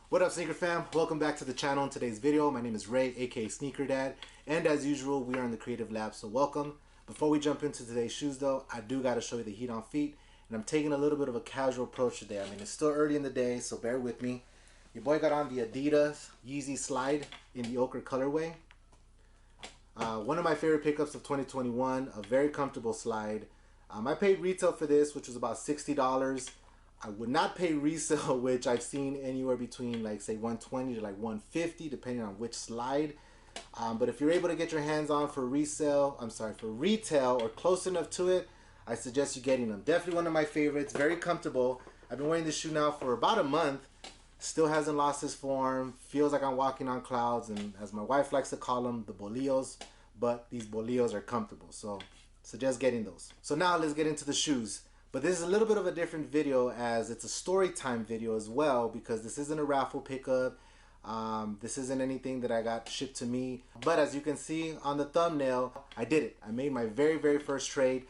What up, sneaker fam? Welcome back to the channel. In today's video, my name is Ray, aka Sneaker Dad, and as usual, we are in the Creative Lab, so welcome. Before we jump into today's shoes though, I do gotta show you the heat on feet, and I'm taking a little bit of a casual approach today. I mean, it's still early in the day, so bear with me. Your boy got on the Adidas Yeezy Slide in the ochre colorway. One of my favorite pickups of 2021, a very comfortable slide. I paid retail for this, which was about $60. I would not pay resale, which I've seen anywhere between like say 120 to like 150 depending on which slide. But if you're able to get your hands on for retail or close enough to it, I suggest you getting them. Definitely one of my favorites, very comfortable. I've been wearing this shoe now for about a month. Still hasn't lost its form. Feels like I'm walking on clouds, and as my wife likes to call them, the bolillos. But these bolillos are comfortable, so suggest getting those. So now let's get into the shoes. But this is a little bit of a different video, as it's a story time video as well, because this isn't a raffle pickup. This isn't anything that I got shipped to me. But as you can see on the thumbnail, I did it. I made my very first trade.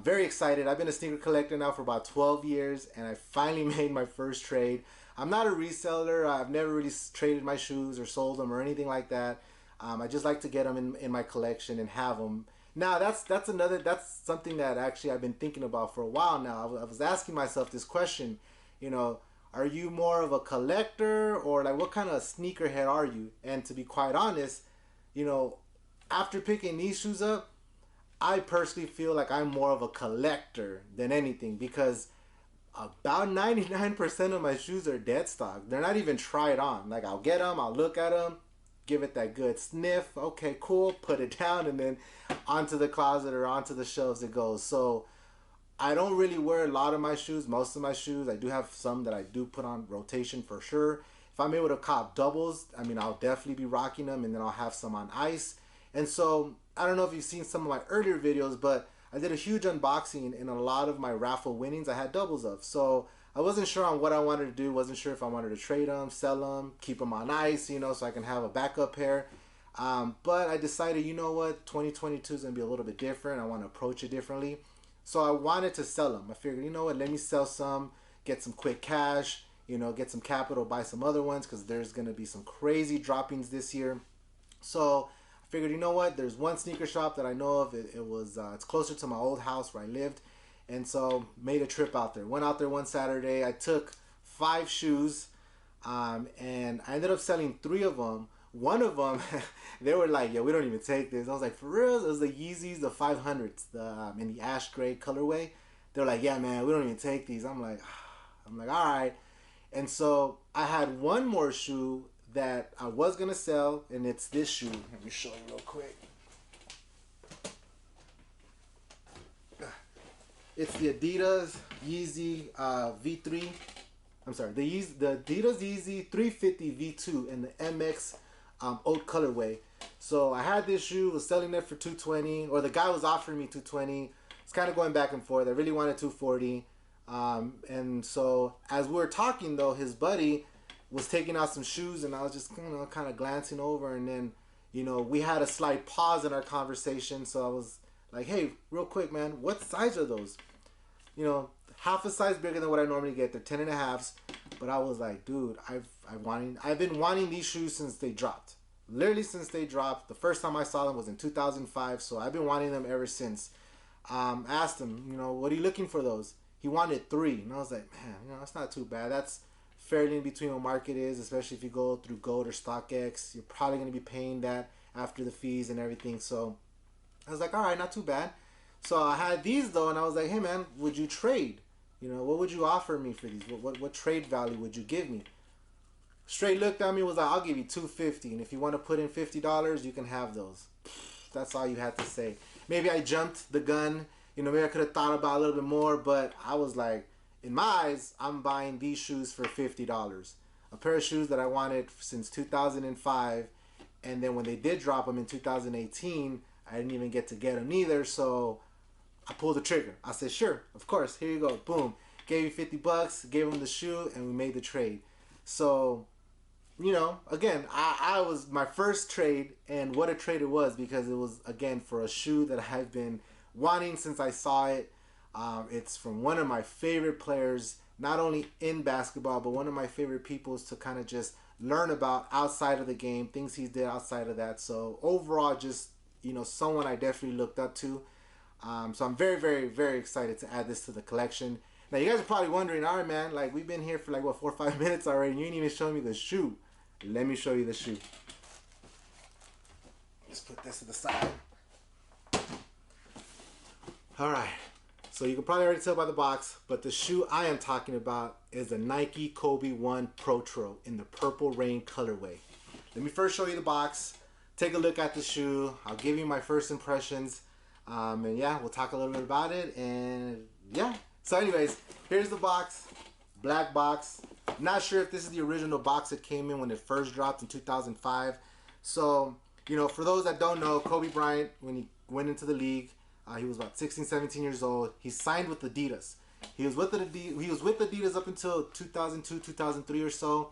Very excited. I've been a sneaker collector now for about 12 years, and I finally made my first trade. I'm not a reseller. I've never really traded my shoes or sold them or anything like that. I just like to get them in my collection and have them. Now that's something that actually I've been thinking about for a while now. I was asking myself this question, you know, are you more of a collector, or like what kind of sneakerhead are you? And to be quite honest, you know, after picking these shoes up, I personally feel like I'm more of a collector than anything, because about 99% of my shoes are dead stock. They're not even tried on. Like, I'll get them, I'll look at them, give it that good sniff, okay, cool, put it down, and then onto the closet or onto the shelves it goes. So I don't really wear a lot of my shoes. Most of my shoes, I do have some that I do put on rotation for sure. If I'm able to cop doubles, I mean, I'll definitely be rocking them, and then I'll have some on ice. And so I don't know if you've seen some of my earlier videos, but I did a huge unboxing, and a lot of my raffle winnings I had doubles of. So I wasn't sure on what I wanted to do. Wasn't sure if I wanted to trade them, sell them, keep them on ice, you know, so I can have a backup pair. But I decided, you know what, 2022 is going to be a little bit different. I want to approach it differently. So I wanted to sell them. I figured, you know what, let me sell some, get some quick cash, you know, get some capital, buy some other ones, because there's going to be some crazy droppings this year. So I figured, you know what, there's one sneaker shop that I know of. It's closer to my old house where I lived. And so made a trip out there. Went out there one Saturday. I took 5 shoes, and I ended up selling 3 of them. One of them, they were like, "Yeah, we don't even take this." I was like, "For real?" It was the Yeezys, the 500s, in the ash gray colorway. They're like, "Yeah, man, we don't even take these." I'm like, all right. And so I had one more shoe that I was gonna sell, and it's this shoe. Let me show you real quick. It's the Adidas Yeezy V3. I'm sorry, the Adidas Yeezy 350 V2 in the MX oat colorway. So I had this shoe, was selling it for $220, or the guy was offering me $220. It's kind of going back and forth. I really wanted $240. And so as we were talking though, his buddy was taking out some shoes, and I was just, you know, kind of glancing over, and then, you know, we had a slight pause in our conversation. So I was like, "Hey, real quick, man, what size are those?" You know, half a size bigger than what I normally get. They're 10.5s. But I was like, dude, I've been wanting these shoes since they dropped. Literally since they dropped. The first time I saw them was in 2005. So I've been wanting them ever since. Asked him, you know, what are you looking for those? He wanted 3. And I was like, man, you know, that's not too bad. That's fairly in between what market is, especially if you go through Gold or StockX. You're probably going to be paying that after the fees and everything. So I was like, all right, not too bad. So I had these though, and I was like, hey man, would you trade? You know, what would you offer me for these? What trade value would you give me? Straight looked at me, was like, I'll give you $250, and if you want to put in $50, you can have those. That's all you had to say. Maybe I jumped the gun. You know, maybe I could have thought about it a little bit more, but I was like, in my eyes, I'm buying these shoes for $50. A pair of shoes that I wanted since 2005, and then when they did drop them in 2018, I didn't even get to get them either, so I pulled the trigger. I said, sure, of course, here you go, boom. Gave you 50 bucks, gave him the shoe, and we made the trade. So, you know, again, I was my first trade, and what a trade it was, because it was, again, for a shoe that I've been wanting since I saw it. It's from one of my favorite players, not only in basketball, but one of my favorite peoples to kind of just learn about outside of the game, things he did outside of that. So overall, just, you know, someone I definitely looked up to. So I'm very, very, very excited to add this to the collection. Now you guys are probably wondering, all right, man, like we've been here for like what 4 or 5 minutes already, and you ain't even showing me the shoe. Let me show you the shoe. Let's put this to the side. All right. So you can probably already tell by the box, but the shoe I am talking about is the Nike Kobe 1 Protro in the Purple Rain colorway. Let me first show you the box. Take a look at the shoe. I'll give you my first impressions. And yeah, we'll talk a little bit about it. And yeah. So anyways, here's the box. Black box. Not sure if this is the original box it came in when it first dropped in 2005. So, you know, for those that don't know, Kobe Bryant, when he went into the league, he was about 16, 17 years old. He signed with Adidas. He was with Adidas up until 2002, 2003 or so.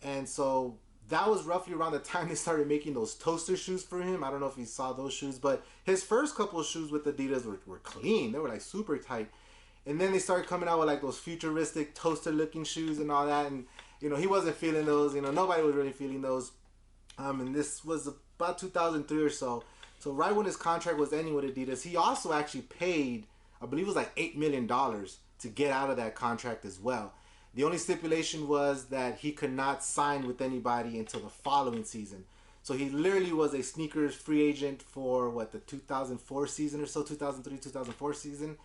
And so that was roughly around the time they started making those toaster shoes for him. I don't know if you saw those shoes, but his first couple of shoes with Adidas were clean. They were like super tight. And then they started coming out with like those futuristic toaster looking shoes and all that. And, you know, he wasn't feeling those. You know, nobody was really feeling those. And this was about 2003 or so. So right when his contract was ending with Adidas, he also actually paid, I believe it was like $8 million to get out of that contract as well. The only stipulation was that he could not sign with anybody until the following season. So he literally was a sneakers free agent for what, the 2004 season or so, 2003, 2004 season.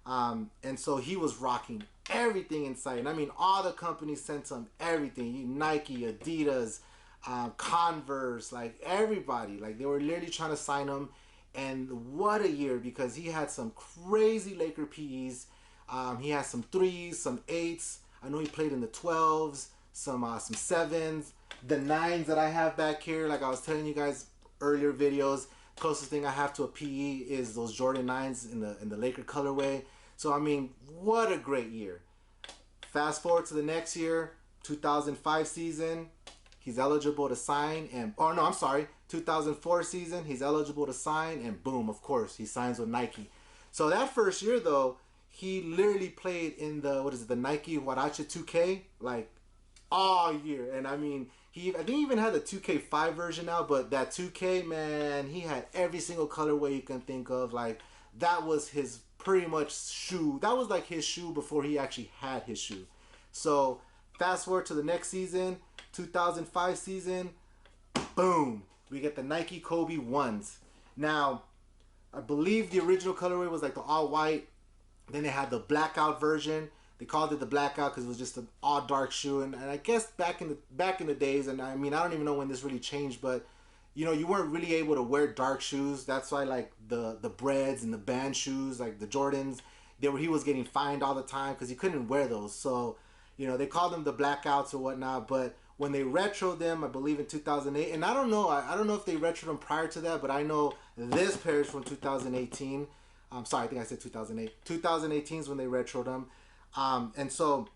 And so he was rocking everything in sight. And I mean, all the companies sent him everything. Nike, Adidas, Converse, like everybody, like they were literally trying to sign him. And what a year, because he had some crazy Laker PEs. He had some 3s, some 8s. I know he played in the 12s, some 7s, the 9s that I have back here. Like I was telling you guys earlier videos, closest thing I have to a PE is those Jordan 9s in the Laker colorway. So I mean, what a great year. Fast forward to the next year, 2005 season. He's eligible to sign, and 2004 season, he's eligible to sign, and boom, of course, he signs with Nike. So that first year though, he literally played in the Nike Huarache 2K, like all year. And I mean, I think he even had the 2K5 version now, but that 2K, man, he had every single colorway you can think of. Like that was his pretty much shoe. That was like his shoe before he actually had his shoe. So fast forward to the next season, 2005 season, boom, we get the Nike Kobe 1s. Now, I believe the original colorway was like the all white. Then they had the blackout version. They called it the blackout because it was just an all dark shoe. And I guess back in the days, and I mean, I don't even know when this really changed, but you know, you weren't really able to wear dark shoes. That's why like the Breads and the band shoes, like the Jordans, he was getting fined all the time because he couldn't wear those. So, you know, they called them the blackouts or whatnot. But when they retroed them, I believe in 2008, and I don't know if they retroed them prior to that, but I know this pair is from 2018. I'm sorry, I think I said 2008. 2018 is when they retroed them. And so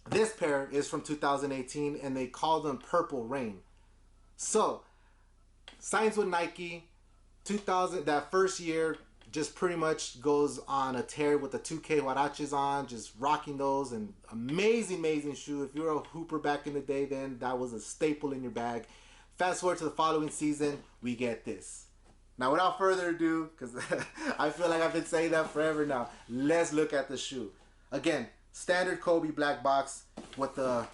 this pair is from 2018, and they called them Purple Rain. So signs with Nike, that first year just pretty much goes on a tear with the 2K Huaraches on, just rocking those, and amazing shoe. If you were a hooper back in the day, then that was a staple in your bag. Fast forward to the following season, we get this. Now without further ado, because I feel like I've been saying that forever now, let's look at the shoe. Again, standard Kobe black box with the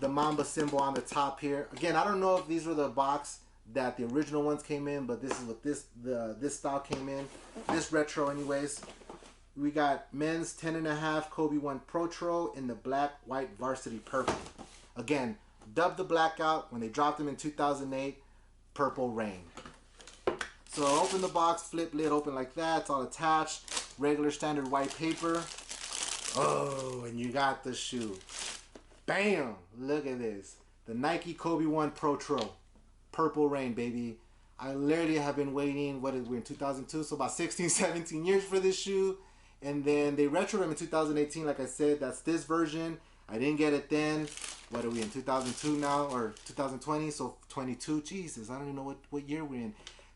Mamba symbol on the top here. Again, I don't know if these were the box that the original ones came in, but this is what this style came in. This retro anyways. We got men's 10.5 Kobe 1 Protro in the black, white, varsity purple. Again, dubbed the blackout when they dropped them in 2008, Purple Rain. So open the box, flip lid open like that. It's all attached. Regular standard white paper. Oh, and you got the shoe. Bam! Look at this. The Nike Kobe 1 Protro. Purple Rain, baby. I literally have been waiting, we're in 2002, so about 16, 17 years for this shoe. And then they retroed them in 2018, like I said, that's this version. I didn't get it then. What are we in, 2002 now, or 2020, so 22, Jesus, I don't even know what year we're in.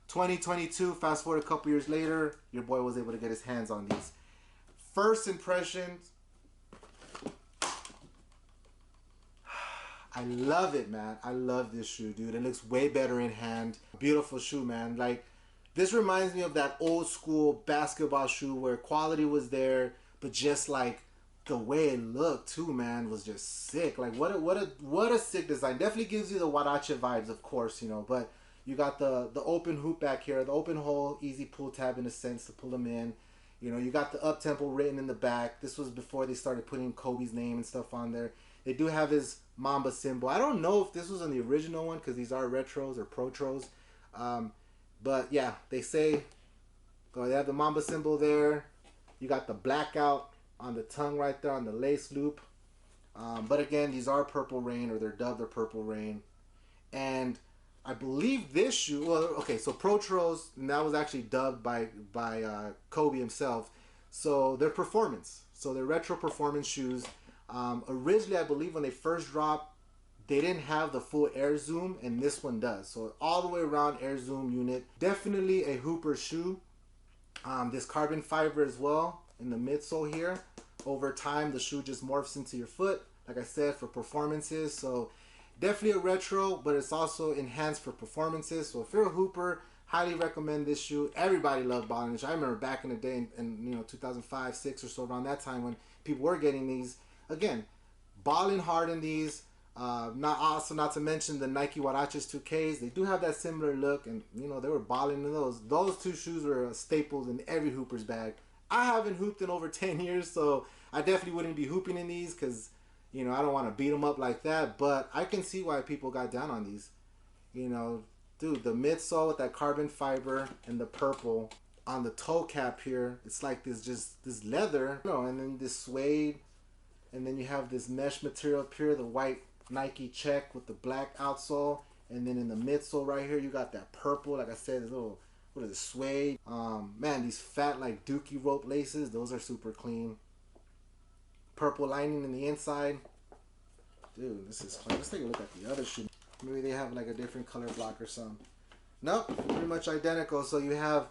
2022, fast forward a couple years later, your boy was able to get his hands on these. first impressions, I love it, man. I love this shoe, dude. It looks way better in hand. Beautiful shoe, man. Like, this reminds me of that old school basketball shoe where quality was there, but just like the way it looked too, man, was just sick. Like, what a sick design. Definitely gives you the Huarache vibes, of course, you know. But you got the open hoop back here, the open hole, easy pull tab in a sense to pull them in. You know, you got the up tempo written in the back. This was before they started putting Kobe's name and stuff on there. They do have his Mamba symbol. I don't know if this was on the original one because these are retros or protros. But yeah, they say, they have the Mamba symbol there. You got the blackout on the tongue right there on the lace loop. But again, these are Purple Rain, or they're dubbed the Purple Rain. And I believe this shoe, well, okay, so Protros, and that was actually dubbed by Kobe himself. So they're performance. So they're retro performance shoes. Originally, I believe when they first dropped, they didn't have the full air zoom, and this one does. So all the way around air zoom unit. Definitely a Hooper shoe. This carbon fiber as well in the midsole here. Over time, the shoe just morphs into your foot, like I said, for performances. So definitely a retro, but it's also enhanced for performances. So if you're a Hooper, highly recommend this shoe. Everybody loved balling this shoe. I remember back in the day, in 2005, 6 or so, around that time when people were getting these. Again, balling hard in these. Not to mention the Nike Huaraches 2Ks. They do have that similar look, and you know they were balling in those. Those two shoes were staples in every Hooper's bag. I haven't hooped in over 10 years, so I definitely wouldn't be hooping in these because, you know, I don't want to beat them up like that. But I can see why people got down on these. You know, dude, the midsole with that carbon fiber and the purple on the toe cap here. It's like this leather, you know, and then this suede, and then you have this mesh material up here, the white Nike check with the black outsole, and then in the midsole right here you got that purple, like I said, this little, what is it, suede. Man, these fat like dookie rope laces, those are super clean. Purple lining in the inside. Dude, this is fun. Let's take a look at the other shoe. Maybe they have like a different color block or something. Nope, pretty much identical. So you have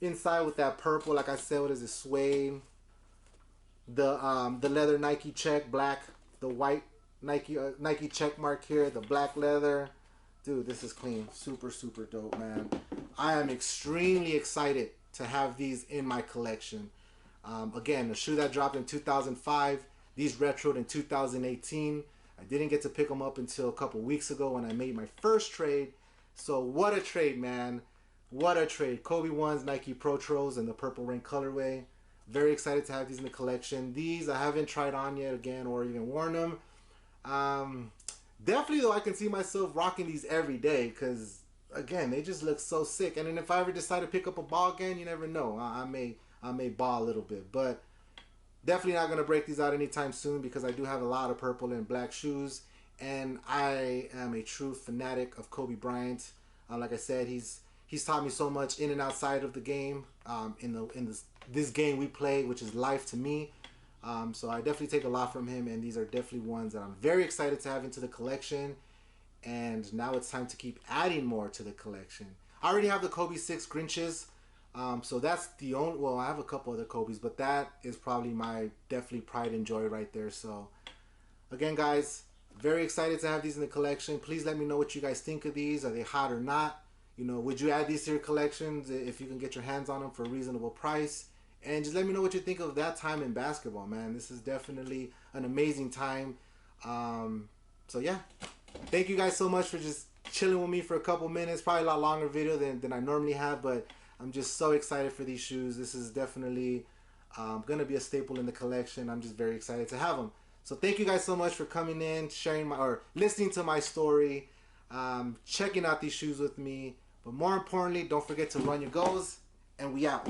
inside with that purple, like I said, what is it, suede. The leather Nike check, black, the white Nike check mark here, the black leather. Dude, this is clean. Super, super dope, man. I am extremely excited to have these in my collection. Again, a shoe that dropped in 2005. These retroed in 2018. I didn't get to pick them up until a couple weeks ago when I made my first trade. So what a trade, man. What a trade. Kobe 1s, Nike Protros, and the Purple Rain colorway. Very excited to have these in the collection. These I haven't tried on yet again or even worn them. Definitely though, I can see myself rocking these every day because again, they just look so sick. And then if I ever decide to pick up a ball again, you never know. I may ball a little bit, but definitely not gonna break these out anytime soon because I do have a lot of purple and black shoes, and I am a true fanatic of Kobe Bryant. Like I said, he's taught me so much in and outside of the game. This game we play, which is life to me. So I definitely take a lot from him, and these are definitely ones that I'm very excited to have into the collection. And now it's time to keep adding more to the collection. I already have the Kobe 6 Grinches. So that's the only, well, I have a couple other Kobe's, but that is probably my definitely pride and joy right there. So again, guys, very excited to have these in the collection. Please let me know what you guys think of these. Are they hot or not? You know, would you add these to your collections if you can get your hands on them for a reasonable price? And just let me know what you think of that time in basketball, man. This is definitely an amazing time. So yeah, thank you guys so much for just chilling with me for a couple minutes. Probably a lot longer video than I normally have, but I'm just so excited for these shoes. This is definitely gonna be a staple in the collection. I'm just very excited to have them. So thank you guys so much for coming in, sharing or listening to my story, checking out these shoes with me. But more importantly, don't forget to run your goals, and we out.